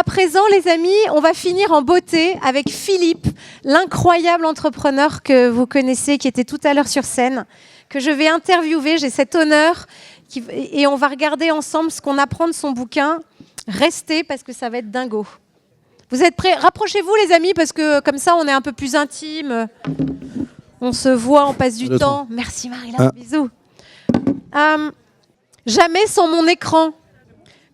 à présent, les amis, on va finir en beauté avec Philippe, l'incroyable entrepreneur que vous connaissez, qui était tout à l'heure sur scène, que je vais interviewer. J'ai cet honneur et on va regarder ensemble ce qu'on apprend de son bouquin. Restez parce que ça va être dingo. Vous êtes prêts? Rapprochez-vous, les amis, parce que comme ça, on est un peu plus intime. On se voit, on passe du temps. Merci, Marie-Laure. Bisous. Jamais sans mon écran.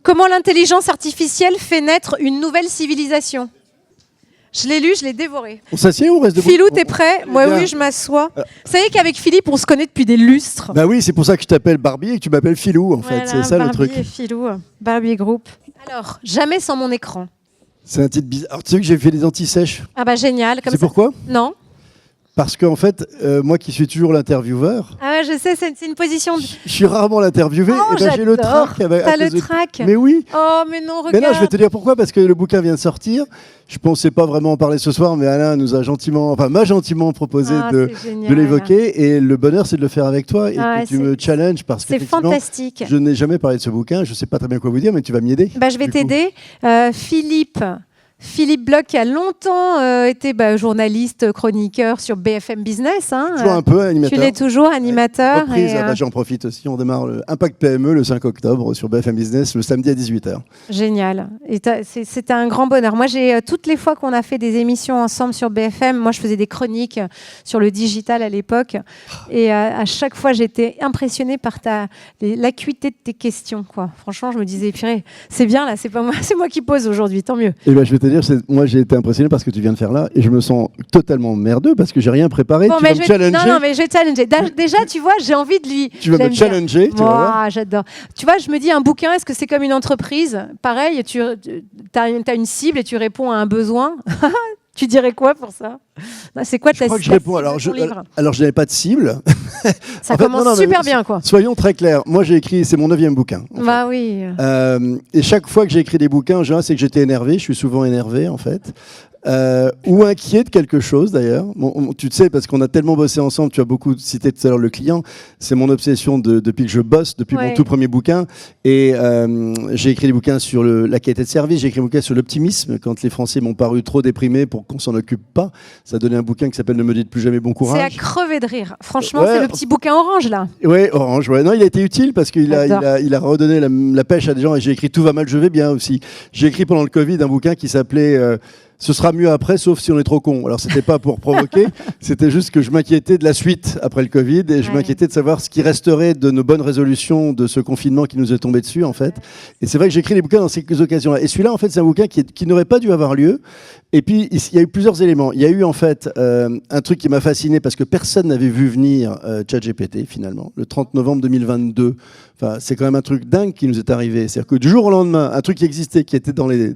Comment l'intelligence artificielle fait naître une nouvelle civilisation. Je l'ai lu, je l'ai dévoré. On s'assied ou on reste debout? Philou, t'es prêt? Moi, oui, je m'assois. Vous savez qu'avec Philippe, on se connaît depuis des lustres. Bah oui, c'est pour ça que je t'appelle Barbie et que tu m'appelles Philou, en fait. C'est ça, Barbie le truc. et Philou, Barbie Group. Alors, jamais sans mon écran. C'est un titre bizarre. Alors, tu sais que j'ai fait des anti-sèches. Ah bah génial. C'est pourquoi? Non. Parce qu'en fait, moi qui suis toujours l'intervieweur... Ah ouais, je sais, c'est une position... Je suis rarement l'interviewé. Oh, et ben, j'ai le trac. T'as le trac? Mais oui. Oh, mais non, regarde. Mais non, je vais te dire pourquoi. Parce que le bouquin vient de sortir. Je pensais pas vraiment en parler ce soir, mais Alain m'a gentiment proposé de l'évoquer. Et le bonheur, c'est de le faire avec toi et que tu me challenges parce que c'est fantastique. Je n'ai jamais parlé de ce bouquin. Je sais pas très bien quoi vous dire, mais tu vas m'aider. Bah, je vais t'aider. Philippe Bloch qui a longtemps été journaliste, chroniqueur sur BFM Business. Toujours un peu animateur. Tu l'es toujours animateur. J'en profite aussi. On démarre le Impact PME le 5 octobre sur BFM Business le samedi à 18h. Génial. C'était un grand bonheur. Moi, toutes les fois qu'on a fait des émissions ensemble sur BFM, moi, je faisais des chroniques sur le digital à l'époque. Et à chaque fois, j'étais impressionnée par l'acuité de tes questions, quoi. Franchement, je me disais, purée, c'est bien là, c'est pas moi, c'est moi qui pose aujourd'hui, tant mieux. Et ben, je vais te dire, moi j'ai été impressionné par ce que tu viens de faire là et je me sens totalement merdeux parce que j'ai rien préparé. Bon, tu vas me challenger. Non, mais je vais challenger. Déjà, tu vois, j'ai envie de lui. Tu vas me challenger. Tu vas voir. J'adore. Tu vois, je me dis, un bouquin, est-ce que c'est comme une entreprise? Pareil, tu as une cible et tu réponds à un besoin. Tu dirais quoi pour ça? C'est quoi ta cible? Je réponds. Alors, je n'avais pas de cible. Ça commence super bien, quoi. Soyons très clairs. Moi, j'ai écrit, c'est mon 9e bouquin. Bah oui. Et chaque fois que j'ai écrit des bouquins, c'est que j'étais énervé. Je suis souvent énervé, en fait. Ou inquiet de quelque chose d'ailleurs. Tu sais, parce qu'on a tellement bossé ensemble, tu as beaucoup cité tout à l'heure le client, c'est mon obsession depuis que je bosse, depuis mon tout premier bouquin. Et j'ai écrit des bouquins sur la qualité de service, j'ai écrit un bouquin sur l'optimisme, quand les Français m'ont paru trop déprimés pour qu'on s'en occupe pas. Ça a donné un bouquin qui s'appelle Ne me dites plus jamais bon courage. C'est à crever de rire. Franchement, c'est le petit bouquin orange là. Oui, orange, ouais. Non, il a été utile parce qu'il a redonné la pêche à des gens et j'ai écrit Tout va mal, je vais bien aussi. J'ai écrit pendant le Covid un bouquin qui s'appelait Ce sera mieux après, sauf si on est trop con. Alors, c'était pas pour provoquer, c'était juste que je m'inquiétais de la suite après le Covid et je m'inquiétais de savoir ce qui resterait de nos bonnes résolutions de ce confinement qui nous est tombé dessus, en fait. Et c'est vrai que j'écris des bouquins dans ces occasions-là. Et celui-là, en fait, c'est un bouquin qui n'aurait pas dû avoir lieu. Et puis, il y a eu plusieurs éléments. Il y a eu, en fait, un truc qui m'a fasciné parce que personne n'avait vu venir ChatGPT, finalement, le 30 novembre 2022. Enfin, c'est quand même un truc dingue qui nous est arrivé. C'est-à-dire que du jour au lendemain, un truc qui existait, qui était dans les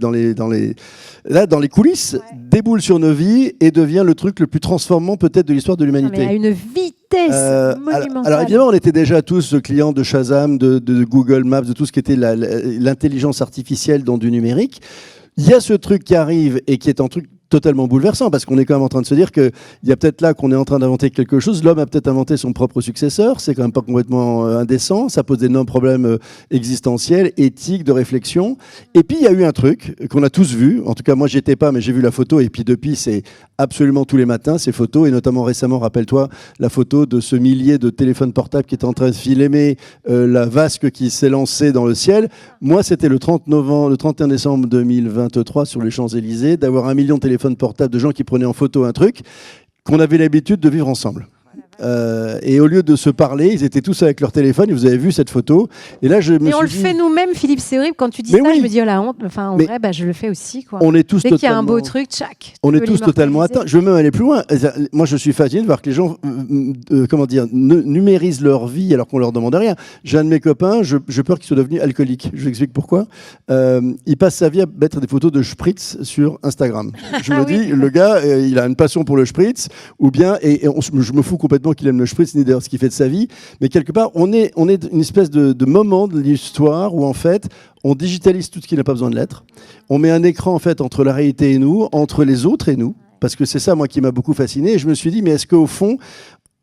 coulisses, déboule sur nos vies et devient le truc le plus transformant peut-être de l'histoire de l'humanité. Mais à une vitesse monumentale. Alors évidemment, on était déjà tous clients de Shazam, de Google Maps, de tout ce qui était l'intelligence artificielle dans du numérique. Il y a ce truc qui arrive et qui est un truc totalement bouleversant parce qu'on est quand même en train de se dire qu'il y a peut-être là qu'on est en train d'inventer quelque chose. L'homme a peut-être inventé son propre successeur. C'est quand même pas complètement indécent. Ça pose d'énormes problèmes existentiels, éthiques, de réflexion. Et puis il y a eu un truc qu'on a tous vu. En tout cas, moi j'y étais pas, mais j'ai vu la photo. Et puis depuis, c'est absolument tous les matins ces photos. Et notamment récemment, rappelle-toi la photo de ce millier de téléphones portables qui est en train de filmer la vasque qui s'est lancée dans le ciel. Moi, c'était le 31 décembre 2023 sur les Champs-Élysées, d'avoir 1 million de téléphones portables de gens qui prenaient en photo un truc qu'on avait l'habitude de vivre ensemble. Et au lieu de se parler, ils étaient tous avec leur téléphone. Et vous avez vu cette photo. Et là, mais on le fait nous-mêmes, Philippe. C'est horrible quand tu dis ça. Je me dis oh la honte. Enfin, en vrai, je le fais aussi. Quoi. On est tous dès qu'il y a un beau truc, tchac. On est tous totalement atteints. Je veux même aller plus loin. Moi, je suis fasciné de voir que les gens, numérisent leur vie alors qu'on leur demande rien. J'ai un de mes copains. J'ai peur qu'il soit devenu alcoolique. Je vous explique pourquoi. Il passe sa vie à mettre des photos de spritz sur Instagram. Je me dis, le gars, il a une passion pour le spritz, ou bien, je me fous complètement qu'il aime le spritz ni d'ailleurs ce qu'il fait de sa vie, mais quelque part on est une espèce de moment de l'histoire où en fait on digitalise tout ce qui n'a pas besoin de l'être, on met un écran en fait entre la réalité et nous, entre les autres et nous, parce que c'est ça moi qui m'a beaucoup fasciné et je me suis dit mais est-ce qu'au fond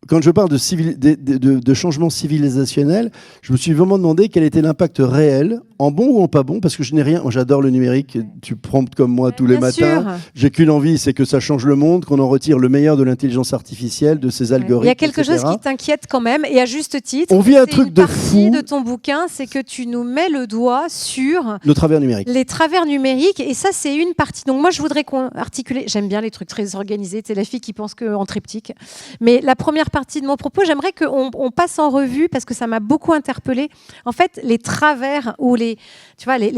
quand je parle de changement civilisationnel, je me suis vraiment demandé quel était l'impact réel, en bon ou en pas bon, parce que je n'ai rien. Moi, j'adore le numérique. Tu promptes comme moi tous les matins. J'ai qu'une envie, c'est que ça change le monde, qu'on en retire le meilleur de l'intelligence artificielle, de ses algorithmes. Il y a quelque chose qui t'inquiète quand même, et à juste titre. On vit un truc de fou. De ton bouquin, c'est que tu nous mets le doigt sur nos travers numériques. Les travers numériques, et ça, c'est une partie. Donc moi, je voudrais qu'on articule. J'aime bien les trucs très organisés. Tu es la fille qui pense qu'en triptyque. Mais la première partie de mon propos, j'aimerais qu'on passe en revue, parce que ça m'a beaucoup interpellée. En fait, les travers ou les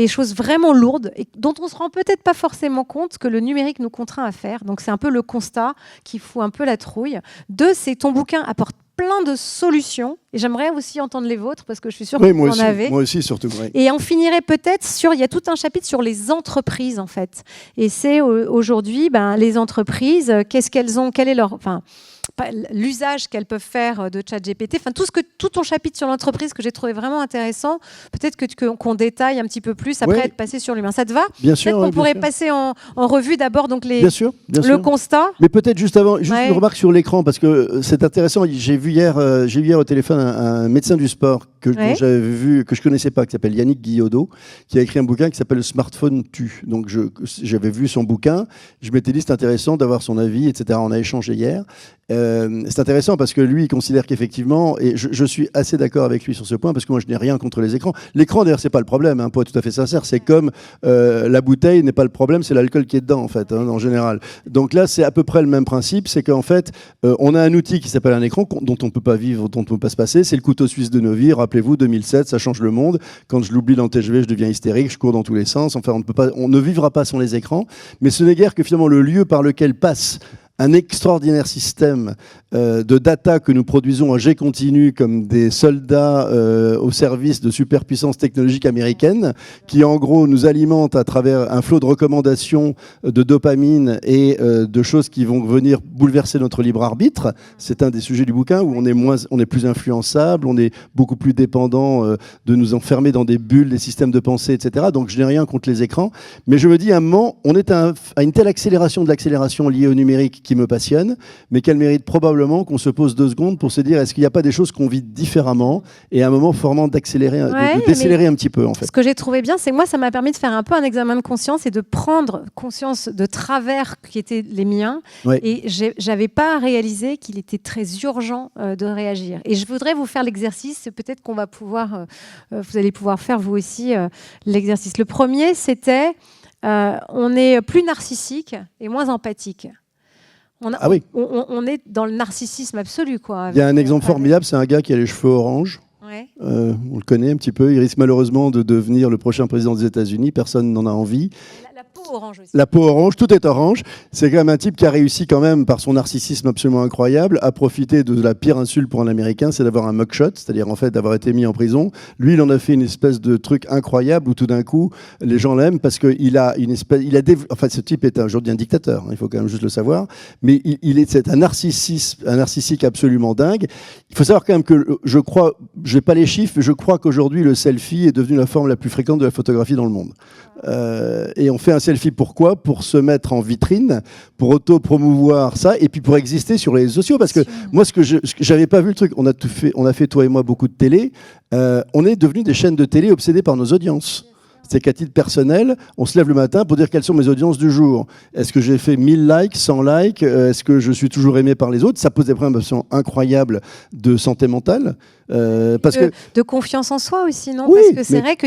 choses vraiment lourdes, et dont on se rend peut-être pas forcément compte que le numérique nous contraint à faire. Donc c'est un peu le constat qui fout un peu la trouille. Deux, c'est ton bouquin apporte plein de solutions, et j'aimerais aussi entendre les vôtres, parce que je suis sûre que vous en avez. Moi aussi, surtout. Oui. Et on finirait peut-être sur, il y a tout un chapitre sur les entreprises, en fait. Et c'est aujourd'hui, les entreprises, qu'est-ce qu'elles ont, quel est leur... l'usage qu'elles peuvent faire de ChatGPT, tout ton chapitre sur l'entreprise que j'ai trouvé vraiment intéressant, peut-être qu'on détaille un petit peu plus après être passé sur l'humain. Ça te va? Bien sûr. Peut-être qu'on pourrait passer en revue d'abord donc bien sûr. constat. Mais peut-être juste avant, une remarque sur l'écran, parce que c'est intéressant. J'ai vu hier au téléphone un médecin du sport que j'avais vu, que je connaissais pas, qui s'appelle Yannick Guillodeau, qui a écrit un bouquin qui s'appelle Le smartphone tue. Donc j'avais vu son bouquin, je m'étais dit c'est intéressant d'avoir son avis, etc. On a échangé hier. C'est intéressant parce que lui, il considère qu'effectivement, et je suis assez d'accord avec lui sur ce point, parce que moi, je n'ai rien contre les écrans. L'écran, d'ailleurs, c'est pas le problème, pour être tout à fait sincère. C'est comme la bouteille n'est pas le problème, c'est l'alcool qui est dedans, en fait, en général. Donc là, c'est à peu près le même principe. C'est qu'en fait, on a un outil qui s'appelle un écran dont on ne peut pas vivre, dont on ne peut pas se passer. C'est le couteau suisse de nos vies. Rappelez-vous, 2007, ça change le monde. Quand je l'oublie dans le TGV, je deviens hystérique, je cours dans tous les sens. Enfin, on ne vivra pas sans les écrans. Mais ce n'est guère que finalement le lieu par lequel passe un extraordinaire système de data que nous produisons à jet continu comme des soldats au service de superpuissances technologiques américaines qui en gros nous alimentent à travers un flot de recommandations de dopamine et de choses qui vont venir bouleverser notre libre arbitre. C'est un des sujets du bouquin où on est plus influençable, on est beaucoup plus dépendant de nous enfermer dans des bulles, des systèmes de pensée, etc. Donc je n'ai rien contre les écrans, mais je me dis à un moment, on est à une telle accélération de l'accélération liée au numérique qui me passionne, mais qu'elle mérite probablement qu'on se pose 2 secondes pour se dire est-ce qu'il n'y a pas des choses qu'on vit différemment, et à un moment formant d'accélérer, de décélérer un petit peu en fait. Ce que j'ai trouvé bien, c'est que moi ça m'a permis de faire un peu un examen de conscience et de prendre conscience de travers qui étaient les miens, et j'avais pas réalisé qu'il était très urgent de réagir. Et je voudrais vous faire l'exercice, peut-être qu'on va pouvoir, vous allez pouvoir faire vous aussi l'exercice. Le premier, c'était on est plus narcissique et moins empathique. On est dans le narcissisme absolu, quoi. Il y a un exemple formidable, c'est un gars qui a les cheveux orange. On le connaît un petit peu. Il risque malheureusement de devenir le prochain président des États-Unis. Personne n'en a envie. La peau orange aussi. La peau orange, tout est orange. C'est quand même un type qui a réussi quand même, par son narcissisme absolument incroyable, à profiter de la pire insulte pour un Américain, c'est d'avoir un mugshot, c'est-à-dire en fait d'avoir été mis en prison. Lui, il en a fait une espèce de truc incroyable où tout d'un coup, les gens l'aiment parce que ce type est aujourd'hui un dictateur. Il faut quand même juste le savoir. Mais c'est un narcissique absolument dingue. Il faut savoir quand même que je n'ai pas les chiffres, mais je crois qu'aujourd'hui le selfie est devenu la forme la plus fréquente de la photographie dans le monde. Et on fait un selfie pourquoi? Pour se mettre en vitrine, pour auto-promouvoir ça, et puis pour exister sur les réseaux sociaux. Parce que moi, ce que j'avais pas vu le truc, on a fait toi et moi beaucoup de télé. On est devenus des chaînes de télé obsédées par nos audiences. C'est qu'à titre personnel, on se lève le matin pour dire quelles sont mes audiences du jour. Est-ce que j'ai fait 1000 likes, 100 likes? Est-ce que je suis toujours aimé par les autres? Ça pose des problèmes incroyables de santé mentale. De confiance en soi aussi, non? Parce que c'est vrai que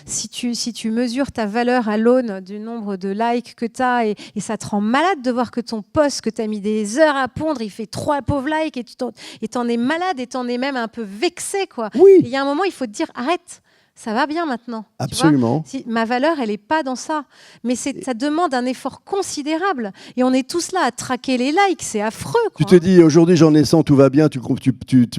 si tu mesures ta valeur à l'aune du nombre de likes que tu as, et ça te rend malade de voir que ton post que tu as mis des heures à pondre, il fait 3 pauvres likes, et t'en es malade, et t'en es même un peu vexé, quoi. Il y a un moment, il faut te dire arrête. Ça va bien maintenant. Absolument. Ma valeur, elle n'est pas dans ça. Mais ça demande un effort considérable. Et on est tous là à traquer les likes. C'est affreux, quoi. Tu te dis, aujourd'hui, j'en ai 100, tout va bien, tu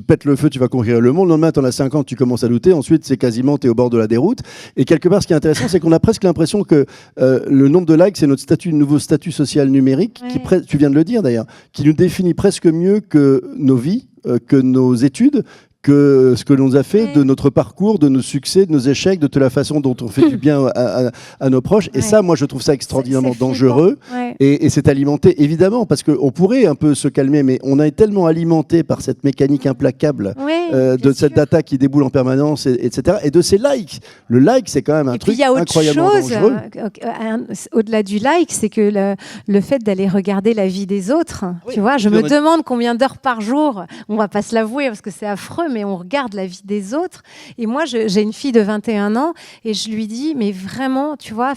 pètes le feu, tu vas conquérir le monde. Le lendemain, tu en as 50, tu commences à douter. Ensuite, c'est quasiment, tu es au bord de la déroute. Et quelque part, ce qui est intéressant, c'est qu'on a presque l'impression que le nombre de likes, c'est notre nouveau statut social numérique, tu viens de le dire d'ailleurs, qui nous définit presque mieux que nos vies, que nos études, que ce que l'on nous a fait, de notre parcours, de nos succès, de nos échecs, de la façon dont on fait du bien à nos proches. Et ça, moi, je trouve ça extraordinairement dangereux. Et c'est alimenté, évidemment, parce qu'on pourrait un peu se calmer, mais on est tellement alimenté par cette mécanique implacable de cette data qui déboule en permanence, etc. Et de ces likes. Le like, c'est quand même un truc incroyablement dangereux. Au-delà du like, c'est que le fait d'aller regarder la vie des autres, tu vois, je me demande combien d'heures par jour, on va pas se l'avouer parce que c'est affreux, mais on regarde la vie des autres. Et moi, j'ai une fille de 21 ans et je lui dis, mais vraiment, tu vois,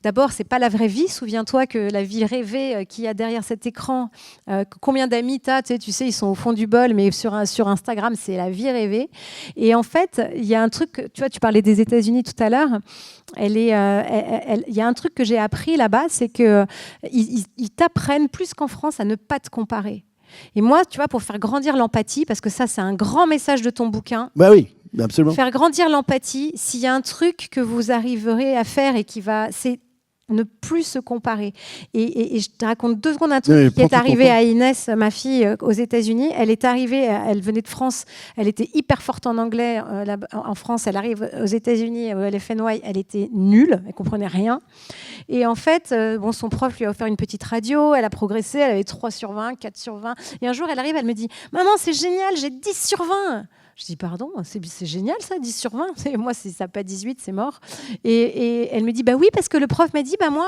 d'abord, c'est pas la vraie vie. Souviens-toi que la vie rêvée qu'il y a derrière cet écran, combien d'amis t'as, tu sais, ils sont au fond du bol, mais sur Instagram, c'est la vie rêvée. Et en fait, il y a un truc, tu vois, tu parlais des États-Unis tout à l'heure. Il y a un truc que j'ai appris là-bas, c'est que ils t'apprennent plus qu'en France à ne pas te comparer. Et moi, tu vois, pour faire grandir l'empathie, parce que ça, c'est un grand message de ton bouquin. Bah oui, absolument. Faire grandir l'empathie, s'il y a un truc que vous arriverez à faire et c'est ne plus se comparer. Et je te raconte 2 secondes un truc qui est arrivé à Inès, ma fille, aux États-Unis. Elle est arrivée, elle venait de France, elle était hyper forte en anglais en France. Elle arrive aux États-Unis, au LFNY, elle était nulle, elle comprenait rien. Et en fait, son prof lui a offert une petite radio, elle a progressé, elle avait 3 sur 20, 4 sur 20. Et un jour, elle arrive, elle me dit « Maman, c'est génial, j'ai 10 sur 20 !» Je dis, pardon, c'est génial ça, 10 sur 20. Moi, si ça n'a pas 18, c'est mort. Et elle me dit, bah oui, parce que le prof m'a dit, bah moi,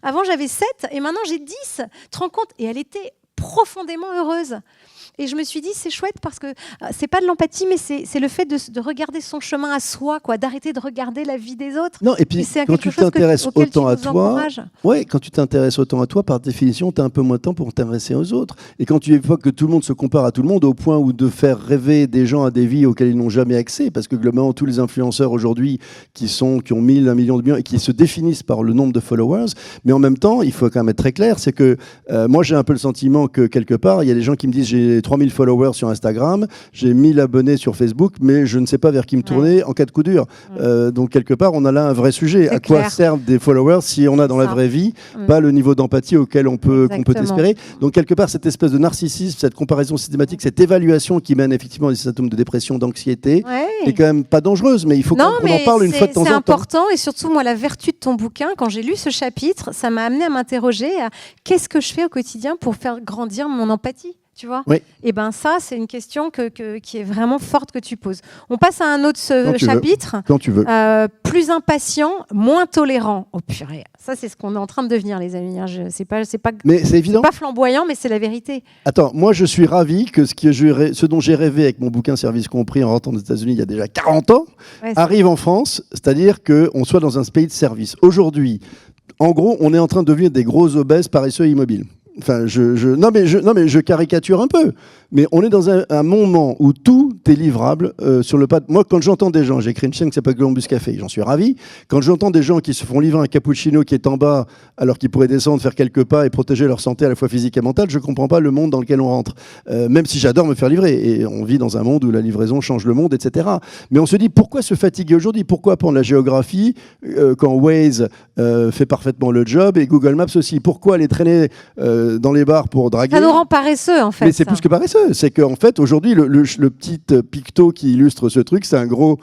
avant j'avais 7 et maintenant j'ai 10. Tu te rends compte ? Et elle était profondément heureuse. Et je me suis dit, c'est chouette parce que c'est pas de l'empathie, mais c'est le fait de regarder son chemin à soi, quoi, d'arrêter de regarder la vie des autres. Non, et puis quand tu t'intéresses autant à toi, quand tu t'intéresses autant à toi, par définition, tu as un peu moins de temps pour t'intéresser aux autres. Et quand tu évoques que tout le monde se compare à tout le monde au point où de faire rêver des gens à des vies auxquelles ils n'ont jamais accès, parce que globalement, tous les influenceurs aujourd'hui qui ont 1 million de millions et qui se définissent par le nombre de followers, mais en même temps, il faut quand même être très clair, c'est que moi, j'ai un peu le sentiment que quelque part, il y a des gens qui me disent, j'ai 3000 followers sur Instagram, j'ai 1000 abonnés sur Facebook, mais je ne sais pas vers qui me tourner en cas de coup dur. Donc quelque part, on a là un vrai sujet. À quoi servent des followers si on a dans la vraie vie pas le niveau d'empathie auquel qu'on peut espérer. Donc quelque part, cette espèce de narcissisme, cette comparaison systématique, cette évaluation qui mène effectivement à des symptômes de dépression, d'anxiété, est quand même pas dangereuse, mais il faut qu'on en parle une fois de temps en temps. C'est important, et surtout, moi, la vertu de ton bouquin, quand j'ai lu ce chapitre, ça m'a amené à m'interroger à qu'est-ce que je fais au quotidien pour faire grandir mon empathie. Tu vois ? Et ben ça, c'est une question qui est vraiment forte que tu poses. On passe à un autre chapitre. Quand tu veux. Plus impatient, moins tolérant. Oh purée, ça c'est ce qu'on est en train de devenir, les amis. C'est pas mais c'est évident. Pas flamboyant, mais c'est la vérité. Attends, moi je suis ravi que ce dont j'ai rêvé avec mon bouquin Service compris en rentrant aux États-Unis il y a déjà 40 ans, arrive en France, c'est-à-dire qu'on soit dans un pays de service. Aujourd'hui, en gros, on est en train de devenir des gros obèses paresseux immobiles. Enfin, non mais je caricature un peu. Mais on est dans un moment où tout est livrable sur le pas. Moi, quand j'entends des gens, j'ai écrit une chaîne qui s'appelle Columbus Café, j'en suis ravi. Quand j'entends des gens qui se font livrer un cappuccino qui est en bas, alors qu'ils pourraient descendre, faire quelques pas et protéger leur santé à la fois physique et mentale, je comprends pas le monde dans lequel on rentre. Même si j'adore me faire livrer, et on vit dans un monde où la livraison change le monde, etc. Mais on se dit, pourquoi se fatiguer aujourd'hui ? Pourquoi prendre la géographie quand Waze fait parfaitement le job et Google Maps aussi ? Pourquoi aller traîner dans les bars pour draguer ? Ça nous rend paresseux, en fait. Mais c'est plus que paresseux. C'est qu'en fait, aujourd'hui, le petit picto qui illustre ce truc, c'est un gros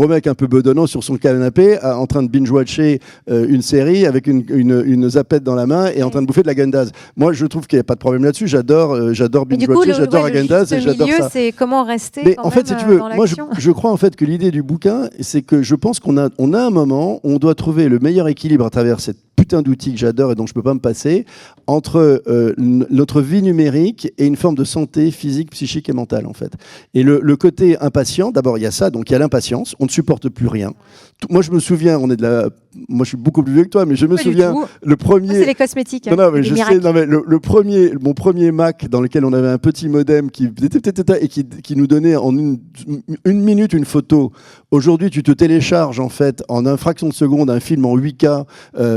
mec un peu bedonnant sur son canapé, en train de binge-watcher une série avec une zapette dans la main et en train de bouffer de la Häagen-Dazs. Moi, je trouve qu'il n'y a pas de problème là-dessus. J'adore binge-watcher, j'adore Häagen-Dazs et j'adore ça. C'est comment rester. Mais en fait, si tu veux, moi, je crois en fait que l'idée du bouquin, c'est que je pense qu'on a un moment où on doit trouver le meilleur équilibre à travers cette putain d'outil que j'adore et dont je peux pas me passer, entre notre vie numérique et une forme de santé physique, psychique et mentale, en fait. Et le côté impatient, d'abord, il y a ça, donc il y a l'impatience, on ne supporte plus rien. Moi, je me souviens, moi, je suis beaucoup plus vieux que toi, mais je me souviens, le premier... C'est les cosmétiques. Non, mais je sais, mais mon premier Mac dans lequel on avait un petit modem qui nous donnait en une minute une photo. Aujourd'hui, tu te télécharges, en fait, en une fraction de seconde, un film en 8K,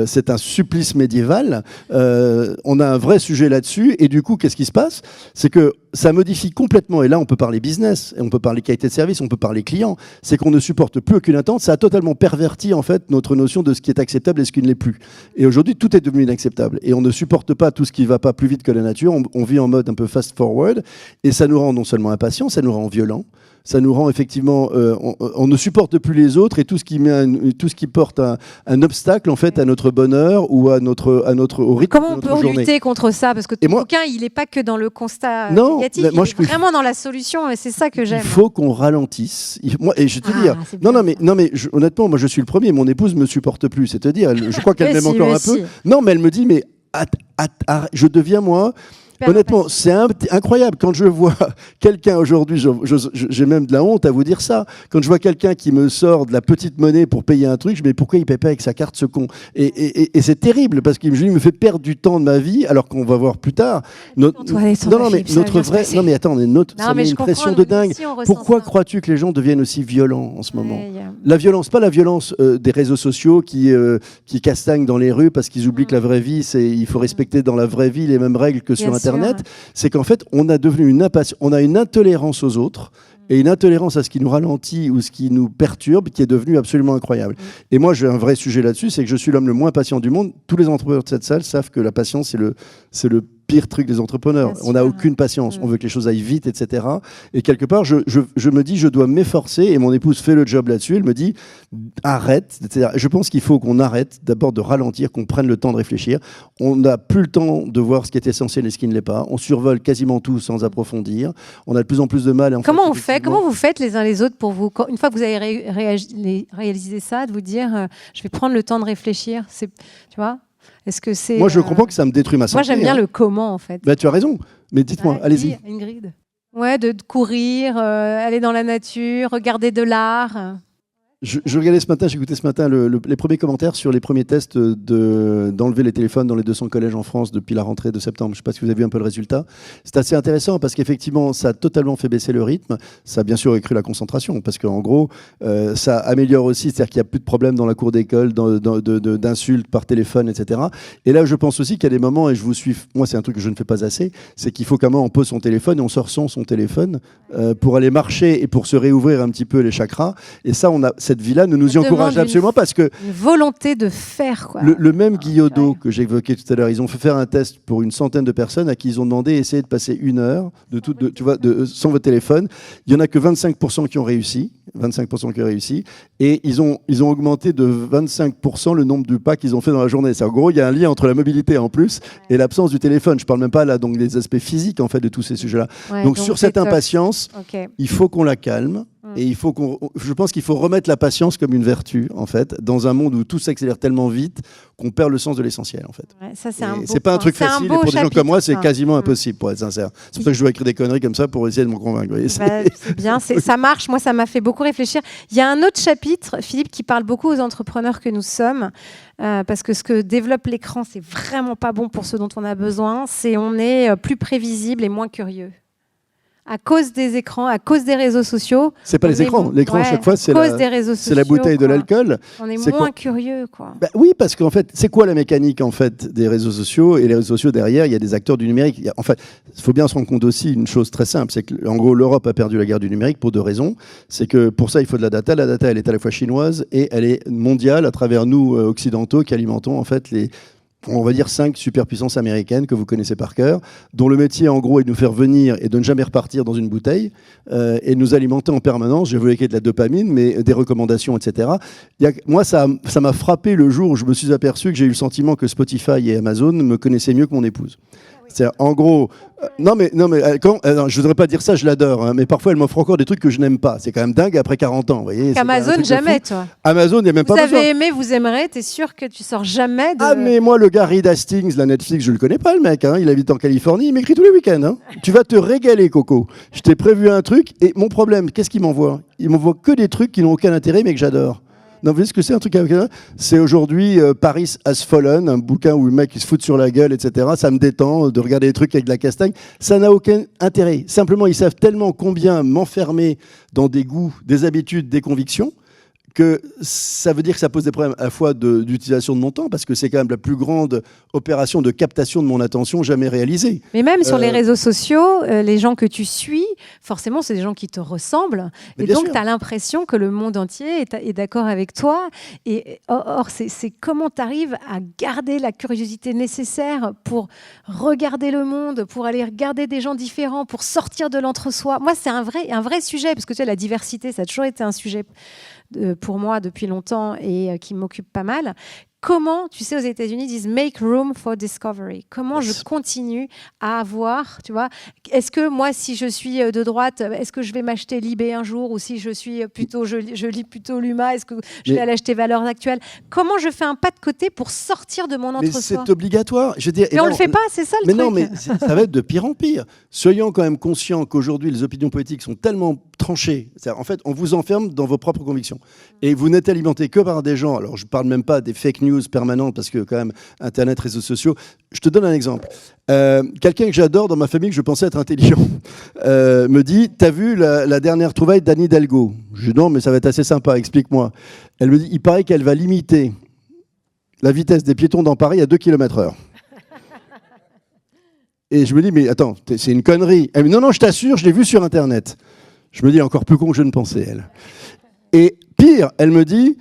c'est un supplice médiéval. On a un vrai sujet là-dessus, et du coup, qu'est-ce qui se passe ? C'est que ça modifie complètement, et là, on peut parler business, et on peut parler qualité de service, on peut parler client, c'est qu'on ne supporte plus aucune attente, ça a totalement perverti, en fait, notre notion de ce qui est acceptable et ce qui ne l'est plus. Et aujourd'hui, tout est devenu inacceptable. Et on ne supporte pas tout ce qui ne va pas plus vite que la nature. On vit en mode un peu fast-forward. Et ça nous rend non seulement impatients, ça nous rend violents. ça nous rend effectivement, on ne supporte plus les autres et tout ce qui porte un obstacle en fait à notre bonheur ou à notre au rythme Comment de on notre peut journée. lutter contre ça? Parce que ton bouquin, il n'est pas que dans le constat négatif, il est vraiment dans la solution et c'est ça que j'aime. Il faut qu'on ralentisse. Et je te dire, non mais honnêtement, moi je suis le premier. Mon épouse me supporte plus. C'est-à-dire, je crois qu'elle m'aime encore un peu. Non, mais elle me dit, mais je deviens moi. Honnêtement, c'est incroyable. Quand je vois quelqu'un aujourd'hui, j'ai même de la honte à vous dire ça. Quand je vois quelqu'un qui me sort de la petite monnaie pour payer un truc, je me dis pourquoi il paye pas avec sa carte, ce con. Et c'est terrible parce qu'il me fait perdre du temps de ma vie, alors qu'on va voir plus tard. C'est une pression de dingue. Pourquoi crois-tu que les gens deviennent aussi violents en ce moment? La violence, pas la violence des réseaux sociaux qui castagnent dans les rues parce qu'ils oublient que la vraie vie, il faut respecter dans la vraie vie les mêmes règles que sur Internet. C'est qu'en fait, on a une intolérance aux autres et une intolérance à ce qui nous ralentit ou ce qui nous perturbe qui est devenu absolument incroyable. Et moi, j'ai un vrai sujet là-dessus, c'est que je suis l'homme le moins patient du monde. Tous les entrepreneurs de cette salle savent que la patience, c'est le pire truc des entrepreneurs. On n'a aucune patience. On veut que les choses aillent vite, etc. Et quelque part, je me dis, je dois m'efforcer, et mon épouse fait le job là-dessus. Elle me dit, arrête. C'est-à-dire, je pense qu'il faut qu'on arrête d'abord de ralentir, qu'on prenne le temps de réfléchir. On n'a plus le temps de voir ce qui est essentiel et ce qui ne l'est pas. On survole quasiment tout sans approfondir. On a de plus en plus de mal. Comment vous faites les uns les autres pour vous, une fois que vous avez réalisé ça, de vous dire, je vais prendre le temps de réfléchir. Tu vois? Est-ce que c'est Moi, je comprends que ça me détruit ma santé. Moi, j'aime bien le comment, en fait. Bah, tu as raison. Mais dites-moi, allez-y. Ingrid. Ouais, de courir, aller dans la nature, regarder de l'art. Je regardais ce matin, j'écoutais ce matin les premiers commentaires sur les premiers tests d'enlever les téléphones dans les 200 collèges en France depuis la rentrée de septembre. Je ne sais pas si vous avez vu un peu le résultat. C'est assez intéressant parce qu'effectivement, ça a totalement fait baisser le rythme. Ça a bien sûr accru la concentration parce qu'en gros, ça améliore aussi, c'est-à-dire qu'il n'y a plus de problèmes dans la cour d'école, d'insultes par téléphone, etc. Et là, je pense aussi qu'il y a des moments, et je vous suis, moi c'est un truc que je ne fais pas assez, c'est qu'il faut qu'à un moment on pose son téléphone et on sort sans son téléphone pour aller marcher et pour se réouvrir un petit peu les chakras. Et ça, cette vie-là ne nous y encourage absolument parce que... Une volonté de faire, quoi. Le même Guyaudot que j'évoquais tout à l'heure, ils ont fait faire un test pour une centaine de personnes à qui ils ont demandé d'essayer de passer 1 heure sans votre téléphone. Il n'y en a que 25% qui ont réussi. 25% qui ont réussi. Et ils ont augmenté de 25% le nombre de pas qu'ils ont fait dans la journée. En gros, il y a un lien entre la mobilité en plus et l'absence du téléphone. Je ne parle même pas là donc, des aspects physiques en fait, de tous ces sujets-là. Donc sur cette impatience, il faut qu'on la calme. Et je pense qu'il faut remettre la patience comme une vertu, en fait, dans un monde où tout s'accélère tellement vite qu'on perd le sens de l'essentiel, en fait. Ouais, ça, c'est pas un truc facile, et pour des gens comme moi, c'est quasiment impossible, pour être sincère. C'est pour ça que je dois écrire des conneries comme ça pour essayer de me convaincre. C'est bien, ça marche. Moi, ça m'a fait beaucoup réfléchir. Il y a un autre chapitre, Philippe, qui parle beaucoup aux entrepreneurs que nous sommes, parce que ce que développe l'écran, c'est vraiment pas bon pour ce dont on a besoin. On est plus prévisible et moins curieux. À cause des écrans, à cause des réseaux sociaux. C'est pas les écrans. L'écran, à chaque fois, c'est la bouteille de l'alcool. On est moins curieux, quoi. Bah, oui, parce qu'en fait, c'est quoi la mécanique en fait des réseaux sociaux? Et les réseaux sociaux, derrière, il y a des acteurs du numérique. En fait, il faut bien se rendre compte aussi une chose très simple, c'est qu'en gros, l'Europe a perdu la guerre du numérique pour 2 raisons. C'est que pour ça, il faut de la data. La data, elle est à la fois chinoise et elle est mondiale à travers nous, occidentaux, qui alimentons en fait on va dire 5 superpuissances américaines que vous connaissez par cœur, dont le métier en gros est de nous faire venir et de ne jamais repartir dans une bouteille et de nous alimenter en permanence. Je voulais qu'il y ait de la dopamine, mais des recommandations, etc. Moi, ça m'a frappé le jour où je me suis aperçu que j'ai eu le sentiment que Spotify et Amazon me connaissaient mieux que mon épouse. C'est en gros, non mais je voudrais pas dire ça, je l'adore, hein, mais parfois elle m'offre encore des trucs que je n'aime pas. C'est quand même dingue après 40 ans, vous voyez. Amazon jamais, toi. Amazon, il n'y a même pas besoin. Vous avez aimé, vous aimerez, t'es sûr que tu sors jamais de... Ah mais moi le gars Reed Hastings, la Netflix, je le connais pas le mec, hein, il habite en Californie, il m'écrit tous les week-ends. Hein. Tu vas te régaler, Coco. Je t'ai prévu un truc et mon problème, qu'est-ce qu'il m'envoie? Il m'envoie que des trucs qui n'ont aucun intérêt mais que j'adore. Non, vous voyez ce que c'est un truc avec ça? C'est aujourd'hui Paris Has Fallen, un bouquin où le mec il se fout sur la gueule, etc. Ça me détend de regarder des trucs avec de la castagne. Ça n'a aucun intérêt. Simplement, ils savent tellement combien m'enfermer dans des goûts, des habitudes, des convictions que ça veut dire que ça pose des problèmes à la fois d'utilisation de mon temps, parce que c'est quand même la plus grande opération de captation de mon attention jamais réalisée. Mais même sur les réseaux sociaux, les gens que tu suis, forcément, c'est des gens qui te ressemblent. Et donc, tu as l'impression que le monde entier est d'accord avec toi. Et or, c'est comment tu arrives à garder la curiosité nécessaire pour regarder le monde, pour aller regarder des gens différents, pour sortir de l'entre-soi. Moi, c'est un vrai sujet, parce que tu sais, la diversité, ça a toujours été un sujet pour moi depuis longtemps et qui m'occupe pas mal. Comment, tu sais, aux États-Unis, ils disent make room for discovery. Comment je continue à avoir, tu vois, est-ce que moi, si je suis de droite, est-ce que je vais m'acheter Libé un jour, ou si je suis plutôt, je lis plutôt Luma, est-ce que je vais aller acheter Valeurs Actuelles? Comment je fais un pas de côté pour sortir de mon entre-soi? Mais c'est obligatoire. Je veux dire, mais on le fait pas, c'est ça le truc. Mais non, mais ça va être de pire en pire. Soyons quand même conscients qu'aujourd'hui, les opinions politiques sont tellement tranchées. En fait, on vous enferme dans vos propres convictions. Et vous n'êtes alimenté que par des gens. Alors, je ne parle même pas des fake news permanentes, parce que quand même, Internet, réseaux sociaux. Je te donne un exemple. Quelqu'un que j'adore dans ma famille, que je pensais être intelligent, me dit, t'as vu la dernière trouvaille d'Anne Hidalgo? Je dis non, mais ça va être assez sympa, explique-moi. Elle me dit, il paraît qu'elle va limiter la vitesse des piétons dans Paris à 2 km/h. Et je me dis, mais attends, c'est une connerie. Elle me dit, non, je t'assure, je l'ai vu sur Internet. Je me dis, encore plus con que je ne pensais, elle. Et pire, elle me dit,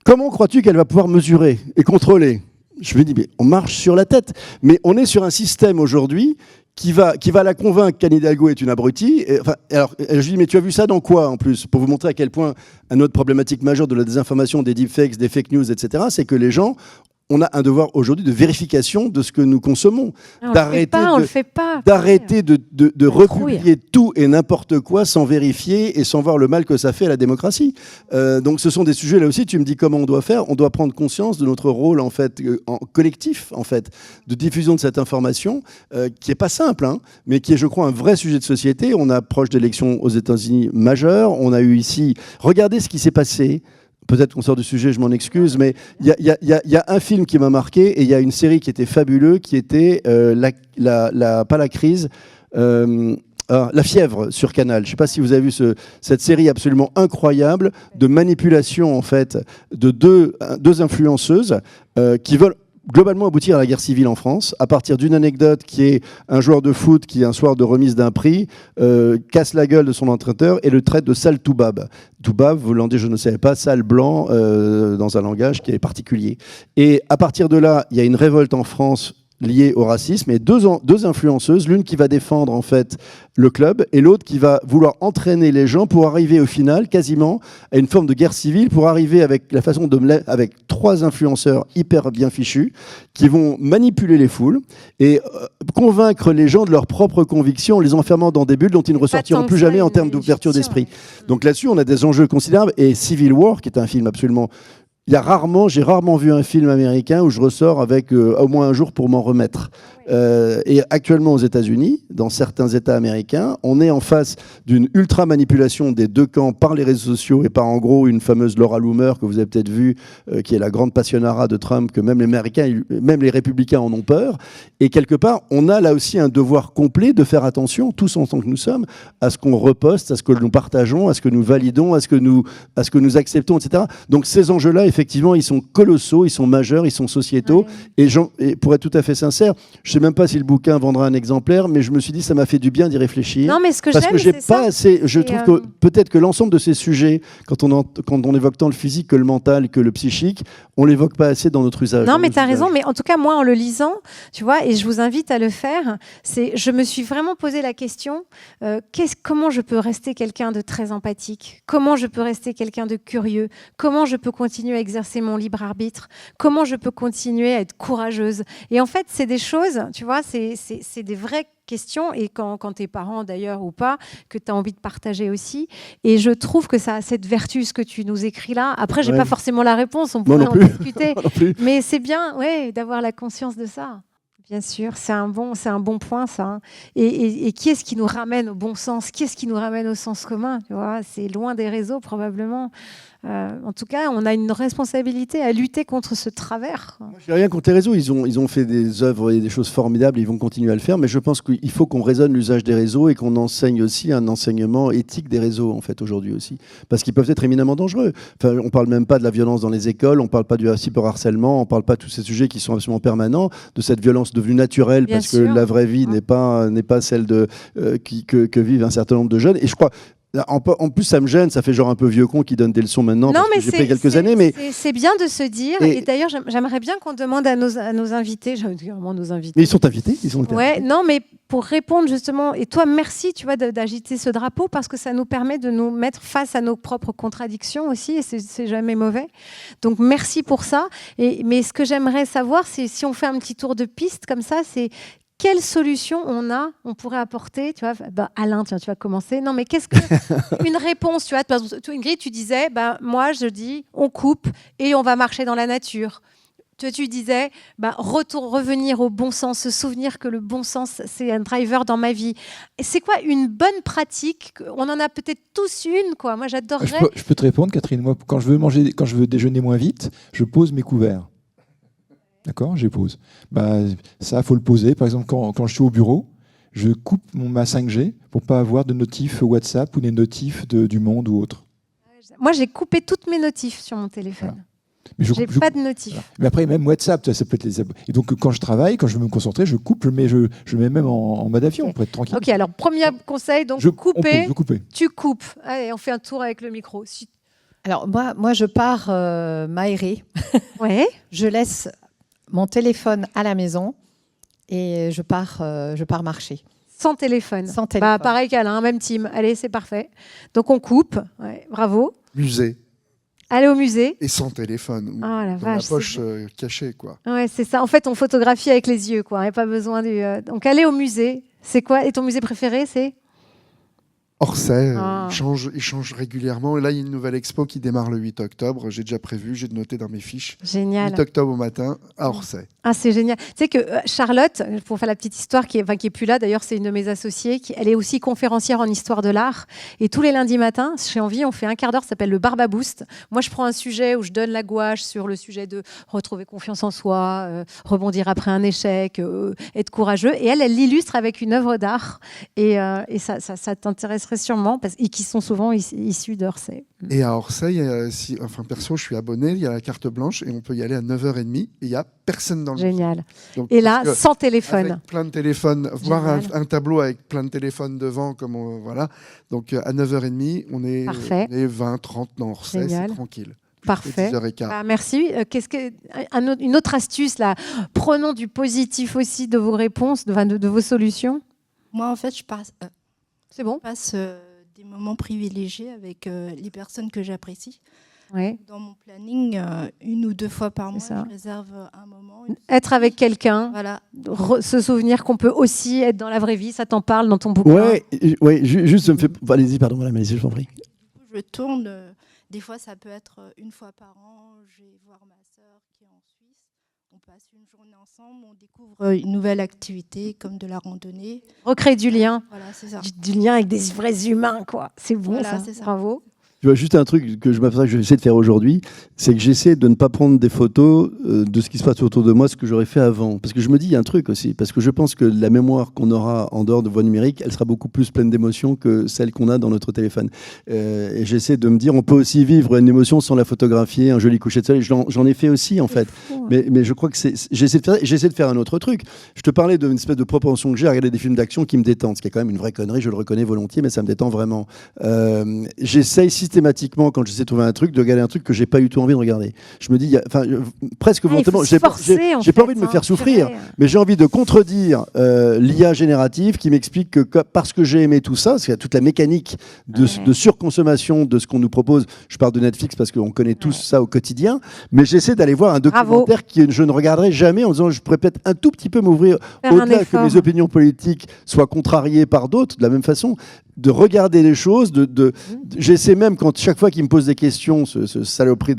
comment crois-tu qu'elle va pouvoir mesurer et contrôler? Je me dis, mais on marche sur la tête. Mais on est sur un système aujourd'hui qui va la convaincre qu'Anne Hidalgo est une abrutie. Alors, je lui dis, mais tu as vu ça dans quoi, en plus? Pour vous montrer à quel point une autre problématique majeure de la désinformation, des deepfakes, des fake news, etc., c'est que les gens... On a un devoir aujourd'hui de vérification de ce que nous consommons. On le fait pas. D'arrêter de republier tout et n'importe quoi sans vérifier et sans voir le mal que ça fait à la démocratie. Donc ce sont des sujets, là aussi, tu me dis comment on doit faire. On doit prendre conscience de notre rôle, en fait, en collectif, en fait, de diffusion de cette information, qui n'est pas simple, hein, mais qui est, je crois, un vrai sujet de société. On approche d'élections aux États-Unis majeures. On a eu ici... Regardez ce qui s'est passé. Peut-être qu'on sort du sujet, je m'en excuse, mais il y a un film qui m'a marqué et il y a une série qui était fabuleuse, qui était pas la crise, La fièvre sur Canal. Je ne sais pas si vous avez vu cette série absolument incroyable de manipulation en fait de deux influenceuses qui veulent globalement aboutir à la guerre civile en France, à partir d'une anecdote qui est un joueur de foot qui, un soir de remise d'un prix, casse la gueule de son entraîneur et le traite de sale toubab. Toubab, vous l'en dites, je ne savais pas, sale blanc, dans un langage qui est particulier. Et à partir de là, il y a une révolte en France liée au racisme, et deux influenceuses, l'une qui va défendre en fait le club et l'autre qui va vouloir entraîner les gens pour arriver au final quasiment à une forme de guerre civile, pour arriver avec la façon avec 3 influenceurs hyper bien fichus qui vont manipuler les foules et convaincre les gens de leurs propres convictions en les enfermant dans des bulles dont ils ne ressortiront plus jamais en termes d'ouverture d'esprit. Donc là-dessus, on a des enjeux considérables, et Civil War, qui est un film absolument... J'ai rarement vu un film américain où je ressors avec au moins un jour pour m'en remettre. Et actuellement aux États-Unis, dans certains États américains, on est en face d'une ultra-manipulation des deux camps par les réseaux sociaux et par en gros une fameuse Laura Loomer que vous avez peut-être vue, qui est la grande passionnara de Trump, que même les Américains, même les républicains en ont peur. Et quelque part, on a là aussi un devoir complet de faire attention, tous en tant que nous sommes, à ce qu'on reposte, à ce que nous partageons, à ce que nous validons, à ce que nous acceptons, etc. Donc ces enjeux-là, effectivement, ils sont colossaux, ils sont majeurs, ils sont sociétaux. Ouais. Et pour être tout à fait sincère, je ne sais même pas si le bouquin vendra un exemplaire, mais je me suis dit ça m'a fait du bien d'y réfléchir. Non, mais ce que parce que j'ai pas assez. Je trouve que peut-être que l'ensemble de ces sujets, quand on évoque tant le physique que le mental, que le psychique, on l'évoque pas assez dans notre usage. Non, mais tu as raison. Mais en tout cas, moi, en le lisant, tu vois, et je vous invite à le faire, je me suis vraiment posé la question comment je peux rester quelqu'un de très empathique? Comment je peux rester quelqu'un de curieux? Comment je peux continuer à exercer mon libre arbitre? Comment je peux continuer à être courageuse? Et en fait, c'est des choses, tu vois, c'est des vraies questions, et quand tu es parent d'ailleurs ou pas, que tu as envie de partager aussi. Et je trouve que ça a cette vertu, ce que tu nous écris là. Après, j'ai pas forcément la réponse, on pourrait en discuter. Mais c'est bien d'avoir la conscience de ça. Bien sûr, c'est un bon point, ça. Hein. Et qui est-ce qui nous ramène au bon sens? Qui est-ce qui nous ramène au sens commun? Tu vois, c'est loin des réseaux, probablement. En tout cas, on a une responsabilité à lutter contre ce travers. Je n'ai rien contre les réseaux. Ils ont fait des œuvres et des choses formidables. Ils vont continuer à le faire. Mais je pense qu'il faut qu'on raisonne l'usage des réseaux et qu'on enseigne aussi un enseignement éthique des réseaux, en fait, aujourd'hui aussi. Parce qu'ils peuvent être éminemment dangereux. Enfin, on ne parle même pas de la violence dans les écoles, on ne parle pas du cyberharcèlement, on ne parle pas de tous ces sujets qui sont absolument permanents, de cette violence devenue naturelle, Bien parce sûr. que la vraie vie n'est pas celle que vivent un certain nombre de jeunes. Et je crois... En plus, ça me gêne, ça fait genre un peu vieux con qui donne des leçons maintenant, parce que j'ai pris quelques années. Mais c'est bien de se dire, et d'ailleurs, j'aimerais bien qu'on demande à nos invités, Mais ils sont invités, ils sont le ouais, non, mais pour répondre justement, et toi, merci, tu vois, d'agiter ce drapeau, parce que ça nous permet de nous mettre face à nos propres contradictions aussi, et c'est jamais mauvais. Donc, merci pour ça. Mais ce que j'aimerais savoir, c'est si on fait un petit tour de piste comme ça, c'est quelle solution on pourrait apporter, tu vois, Alain, tu vas commencer. Non, mais qu'est-ce que une réponse, tu vois, toi, Ingrid, tu disais, moi, je dis, on coupe et on va marcher dans la nature. Toi, tu disais, revenir au bon sens, se souvenir que le bon sens, c'est un driver dans ma vie. Et c'est quoi une bonne pratique? On en a peut-être tous une, quoi. Moi, j'adorerais. Je peux te répondre, Catherine. Moi, quand je veux déjeuner moins vite, je pose mes couverts. D'accord, je les pose. Ça, il faut le poser. Par exemple, quand je suis au bureau, je coupe ma 5G pour ne pas avoir de notifs WhatsApp ou des notifs du Monde ou autre. Moi, j'ai coupé toutes mes notifs sur mon téléphone. Voilà. J'ai pas de notifs. Voilà. Mais après, même WhatsApp, ça peut être les... Et donc, quand je travaille, quand je veux me concentrer, je coupe, je mets même en mode avion pour être tranquille. Ok, alors, premier conseil, donc couper. Tu coupes. Allez, on fait un tour avec le micro. Alors, moi je pars m'aérer. Ouais. Je laisse mon téléphone à la maison et je pars marcher. Sans téléphone. Sans téléphone. Pareil qu'Alain, même team. Allez, c'est parfait. Donc on coupe. Ouais, bravo. Musée. Aller au musée. Et sans téléphone. Oh, la dans vache, la poche cachée, quoi. Ouais, c'est ça. En fait, on photographie avec les yeux, quoi. Il n'y a pas besoin du. Donc aller au musée. C'est quoi? Et ton musée préféré, c'est? Orsay, il change régulièrement. Et là, il y a une nouvelle expo qui démarre le 8 octobre. J'ai déjà prévu, j'ai noté dans mes fiches. Génial. 8 octobre au matin à Orsay. Ah, c'est génial. Tu sais que Charlotte, pour faire la petite histoire, qui est plus là, d'ailleurs, c'est une de mes associées, elle est aussi conférencière en histoire de l'art. Et tous les lundis matins, chez Envie, on fait un quart d'heure, ça s'appelle le Barba Boost. Moi, je prends un sujet où je donne la gouache sur le sujet de retrouver confiance en soi, rebondir après un échec, être courageux. Et elle l'illustre avec une œuvre d'art. Et ça t'intéresserait sûrement, et qui sont souvent issus d'Orsay. Et à Orsay, perso, je suis abonné, il y a la carte blanche et on peut y aller à 9h30 et il n'y a personne dans le Génial. Donc, et là, sans téléphone. Avec plein de téléphones, voir un tableau avec plein de téléphones devant, voilà. Donc à 9h30, on est 20, 30 dans Orsay, c'est tranquille. Parfait. 10h15. Merci. Une autre astuce, là. Prenons du positif aussi de vos réponses, de vos solutions. Moi, en fait, je passe des moments privilégiés avec les personnes que j'apprécie. Ouais. Dans mon planning, 1 ou 2 fois par mois, je réserve un moment. Être avec quelqu'un, voilà. Se souvenir qu'on peut aussi être dans la vraie vie, ça t'en parle dans ton bouquin. Ouais, juste, ça me fait... Allez-y, pardon, madame, allez-y, je t'en prie. Du coup, je tourne, des fois ça peut être 1 fois par an, je vais voir ma sœur qui est en Suisse, on passe une journée ensemble, on découvre une nouvelle activité comme de la randonnée. Recréer du lien. Voilà, c'est ça. Du lien avec des vrais humains, quoi. C'est bon, voilà, ça. Bravo. Tu vois, juste un truc que je m'aperçois que je vais essayer de faire aujourd'hui, c'est que j'essaie de ne pas prendre des photos de ce qui se passe autour de moi, ce que j'aurais fait avant. Parce que je me dis, il y a un truc aussi, parce que je pense que la mémoire qu'on aura en dehors de voie numérique, elle sera beaucoup plus pleine d'émotions que celle qu'on a dans notre téléphone. Et j'essaie de me dire, on peut aussi vivre une émotion sans la photographier, un joli coucher de soleil. J'en ai fait aussi, en fait. Fou, hein. Mais je crois que j'essaie de faire un autre truc. Je te parlais d'une espèce de propension que j'ai à regarder des films d'action qui me détendent, ce qui est quand même une vraie connerie, je le reconnais volontiers, mais ça me détend vraiment. J'essaie systématiquement, quand j'essaie de trouver un truc, de regarder un truc que j'ai pas du tout envie de regarder. Je me dis, presque volontairement, j'ai pas envie de me faire souffrir, mais j'ai envie de contredire l'IA générative qui m'explique que parce que j'ai aimé tout ça, parce qu'il y a toute la mécanique de surconsommation de ce qu'on nous propose. Je parle de Netflix parce qu'on connaît tous ça au quotidien, mais j'essaie d'aller voir un documentaire que je ne regarderai jamais en disant je pourrais peut-être un tout petit peu m'ouvrir au-delà que mes opinions politiques soient contrariées par d'autres de la même façon. de regarder les choses. J'essaie même, chaque fois qu'il me pose des questions, ce saloperie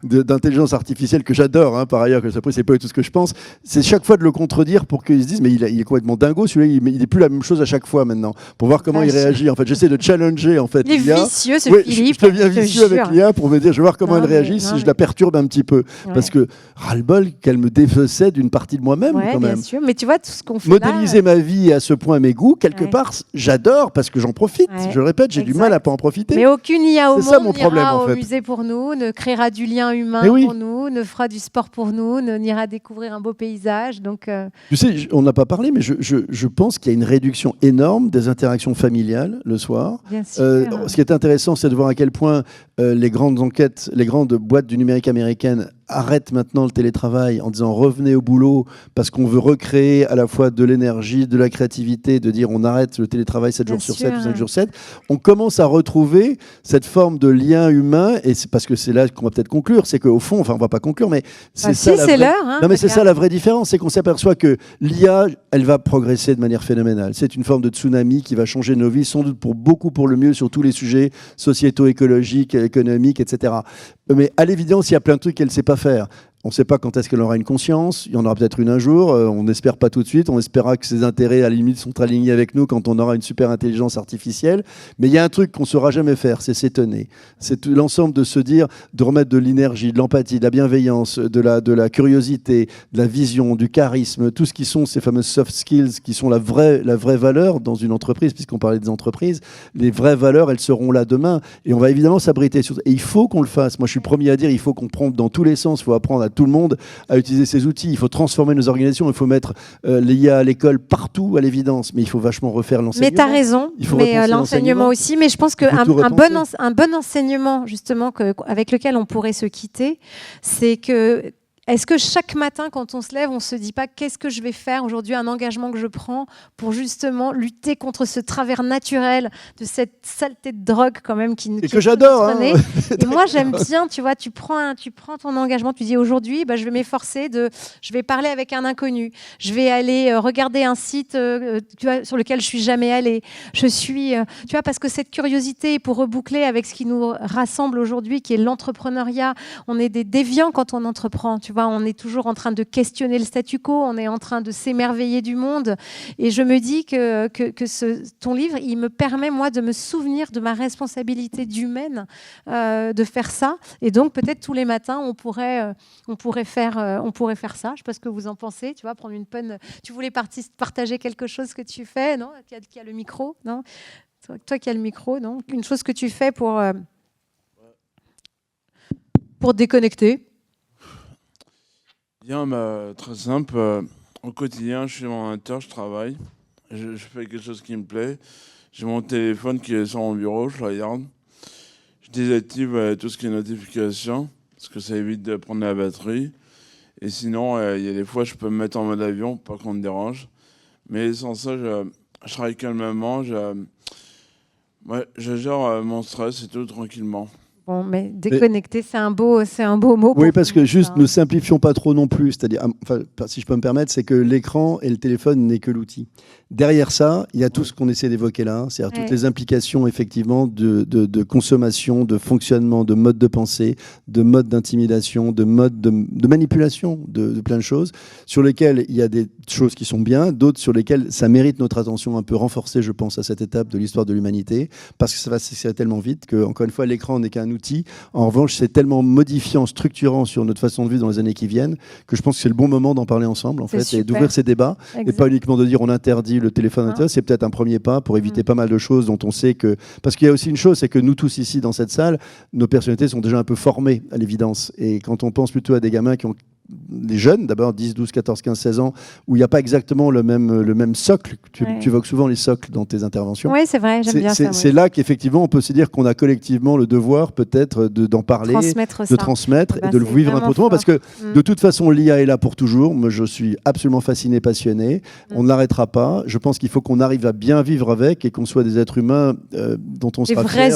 d'intelligence artificielle que j'adore, hein, par ailleurs, que après, c'est pas tout ce que je pense, c'est chaque fois de le contredire pour qu'ils se disent, mais il est complètement dingo, celui-là, il n'est plus la même chose à chaque fois maintenant, pour voir comment il réagit. En fait, j'essaie de challenger, en fait, l'IA. Il est vicieux, ce Philippe. Je deviens vicieux avec l'IA pour me dire, je vais voir comment elle réagit si je la perturbe un petit peu. Parce que, ras-le-bol, qu'elle me défaussait d'une partie de moi-même, quand même. Bien sûr, mais tu vois, tout ce qu'on fait modéliser ma vie à ce point, mes goûts, quelque part, j'adore parce que j'en profite. Je le répète, j'ai du mal à pas en profiter. Mais aucune IA au monde ça, mon problème, n'ira en fait. au musée pour nous, ne créera du lien humain pour nous, ne fera du sport pour nous, n'ira découvrir un beau paysage. Donc, tu sais, on n'a pas parlé, mais je pense qu'il y a une réduction énorme des interactions familiales le soir. Bien sûr. Ce qui est intéressant, c'est de voir à quel point les grandes enquêtes, les grandes boîtes du numérique américaines arrêtent maintenant le télétravail en disant revenez au boulot parce qu'on veut recréer à la fois de l'énergie, de la créativité, de dire on arrête le télétravail 7 jours sur 7 ou 5 jours 7. On commence à retrouver cette forme de lien humain et c'est parce que c'est là qu'on va peut-être conclure, c'est qu'au fond, enfin on va pas conclure, mais c'est ça la vraie... l'heure. Hein, non mais c'est ça la vraie différence, c'est qu'on s'aperçoit que l'IA, elle va progresser de manière phénoménale. C'est une forme de tsunami qui va changer nos vies, sans doute beaucoup pour le mieux sur tous les sujets sociétaux, écologiques, économiques, etc. Mais à l'évidence, il y a plein de trucs qu'elle ne sait pas faire. On ne sait pas quand est-ce qu'elle aura une conscience. Il y en aura peut-être une un jour. On n'espère pas tout de suite. On espérera que ses intérêts, à la limite, sont alignés avec nous quand on aura une super intelligence artificielle. Mais il y a un truc qu'on ne saura jamais faire, c'est s'étonner. C'est l'ensemble de se dire, de remettre de l'énergie, de l'empathie, de la bienveillance, de la curiosité, de la vision, du charisme, tout ce qui sont ces fameuses soft skills qui sont la vraie valeur dans une entreprise, puisqu'on parlait des entreprises. Les vraies valeurs, elles seront là demain. Et on va évidemment s'abriter sur ça. Et il faut qu'on le fasse. Moi, je suis le premier à dire, il faut qu'on prenne dans tous les sens. Il faut apprendre à tout le monde à utiliser ces outils. Il faut transformer nos organisations. Il faut mettre l'IA à l'école partout, à l'évidence. Mais il faut vachement refaire l'enseignement. Mais tu as raison. Mais l'enseignement aussi. Mais je pense qu'un bon enseignement, justement, avec lequel on pourrait se quitter, c'est que est-ce que chaque matin, quand on se lève, on ne se dit pas qu'est-ce que je vais faire aujourd'hui, un engagement que je prends pour justement lutter contre ce travers naturel de cette saleté de drogue quand même et que j'adore. Hein. Et moi, j'aime bien, tu vois, tu prends ton engagement, tu dis aujourd'hui, je vais m'efforcer je vais parler avec un inconnu, je vais aller regarder un site tu vois, sur lequel je suis jamais allée. Tu vois, parce que cette curiosité, pour reboucler avec ce qui nous rassemble aujourd'hui, qui est l'entrepreneuriat, on est des déviants quand on entreprend. Tu vois, on est toujours en train de questionner le statu quo, on est en train de s'émerveiller du monde. Et je me dis que ton livre, il me permet, moi, de me souvenir de ma responsabilité d'humaine de faire ça. Et donc, peut-être tous les matins, on pourrait faire ça. Je ne sais pas ce que vous en pensez. Tu vois, prendre une pun. Tu voulais partager quelque chose que tu fais, non ? Qui a le micro, non ? Toi qui as le micro, non ? Une chose que tu fais pour déconnecter. Bien, très simple. Au quotidien, je suis dans mon je travaille. Je fais quelque chose qui me plaît. J'ai mon téléphone qui est sur mon bureau, je regarde. Je désactive tout ce qui est notification, parce que ça évite de prendre la batterie. Et sinon, il y a des fois, je peux me mettre en mode avion, pas qu'on me dérange. Mais sans ça, je travaille calmement. Je gère mon stress et tout tranquillement. Bon, mais déconnecter, c'est un beau mot. Oui, parce que juste, ne simplifions pas trop non plus. C'est-à-dire, si je peux me permettre, c'est que l'écran et le téléphone n'est que l'outil. Derrière ça, il y a tout ce qu'on essaie d'évoquer là, c'est-à-dire toutes les implications, effectivement, de consommation, de fonctionnement, de mode de pensée, de mode d'intimidation, de mode de manipulation, de plein de choses, sur lesquelles il y a des choses qui sont bien, d'autres sur lesquelles ça mérite notre attention un peu renforcée, je pense, à cette étape de l'histoire de l'humanité, parce que ça va tellement vite que, encore une fois, l'écran n'est qu'un outil. En revanche, c'est tellement modifiant, structurant sur notre façon de vivre dans les années qui viennent que je pense que c'est le bon moment d'en parler ensemble, en fait, et d'ouvrir ces débats, et pas uniquement de dire on interdit le téléphone, c'est peut-être un premier pas pour éviter pas mal de choses dont on sait que... Parce qu'il y a aussi une chose, c'est que nous tous ici dans cette salle, nos personnalités sont déjà un peu formées à l'évidence. Et quand on pense plutôt à des gamins qui ont des jeunes, d'abord 10, 12, 14, 15, 16 ans, où il n'y a pas exactement le même socle. Tu évoques souvent les socles dans tes interventions. Oui, c'est vrai, j'aime bien ça. C'est là qu'effectivement, on peut se dire qu'on a collectivement le devoir peut-être d'en parler, de transmettre et de le vivre un peu autrement. Parce que de toute façon, l'IA est là pour toujours. Moi, je suis absolument fasciné, passionné. On ne l'arrêtera pas. Je pense qu'il faut qu'on arrive à bien vivre avec et qu'on soit des êtres humains dont on sera fiers.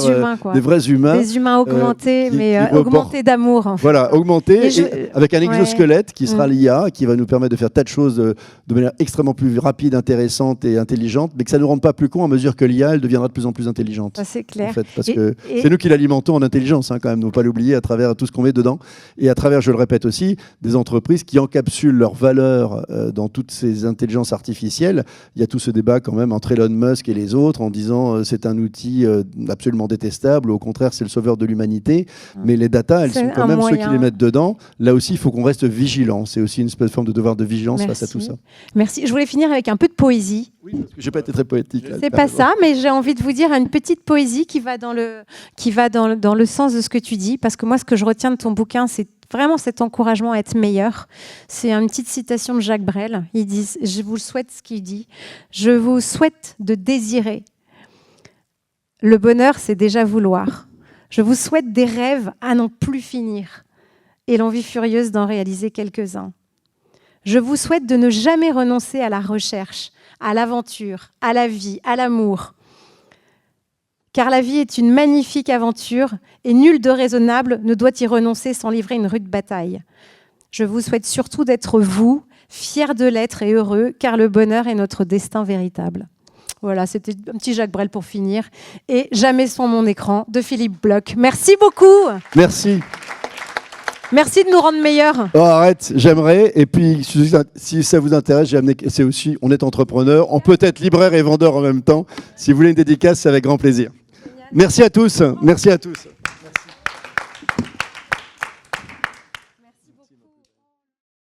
Des vrais humains. Des humains augmentés, mais augmentés d'amour. En fait. Voilà, augmentés avec un exosquelette squelette qui sera l'IA, qui va nous permettre de faire tas de choses de manière extrêmement plus rapide, intéressante et intelligente, mais que ça ne nous rende pas plus cons à mesure que l'IA, elle deviendra de plus en plus intelligente. Ça, c'est clair. En fait, parce que c'est nous qui l'alimentons en intelligence, quand même, ne faut pas l'oublier, à travers tout ce qu'on met dedans. Et à travers, je le répète aussi, des entreprises qui encapsulent leurs valeurs dans toutes ces intelligences artificielles. Il y a tout ce débat quand même entre Elon Musk et les autres en disant c'est un outil absolument détestable, au contraire, c'est le sauveur de l'humanité. Mais les datas, elles sont quand même ceux qui les mettent dedans. Là aussi, il faut qu'on reste vigilant. C'est aussi une forme de devoir de vigilance face à tout ça. Merci. Je voulais finir avec un peu de poésie. Oui, parce que je n'ai pas été très poétique. C'est pas ça, mais j'ai envie de vous dire une petite poésie qui va dans le sens de ce que tu dis. Parce que moi, ce que je retiens de ton bouquin, c'est vraiment cet encouragement à être meilleur. C'est une petite citation de Jacques Brel. Il dit, je vous souhaite ce qu'il dit. Je vous souhaite de désirer. Le bonheur, c'est déjà vouloir. Je vous souhaite des rêves à n'en plus finir et l'envie furieuse d'en réaliser quelques-uns. Je vous souhaite de ne jamais renoncer à la recherche, à l'aventure, à la vie, à l'amour. Car la vie est une magnifique aventure et nul de raisonnable ne doit y renoncer sans livrer une rude bataille. Je vous souhaite surtout d'être vous, fiers de l'être et heureux, car le bonheur est notre destin véritable. Voilà, c'était un petit Jacques Brel pour finir. Et Jamais sans mon écran de Philippe Bloch. Merci beaucoup. Merci. Merci de nous rendre meilleurs. Oh, arrête, j'aimerais. Et puis, si ça vous intéresse, j'ai amené. C'est aussi, on est entrepreneur, on peut être libraire et vendeur en même temps. Si vous voulez une dédicace, c'est avec grand plaisir. Merci à tous. Merci à tous.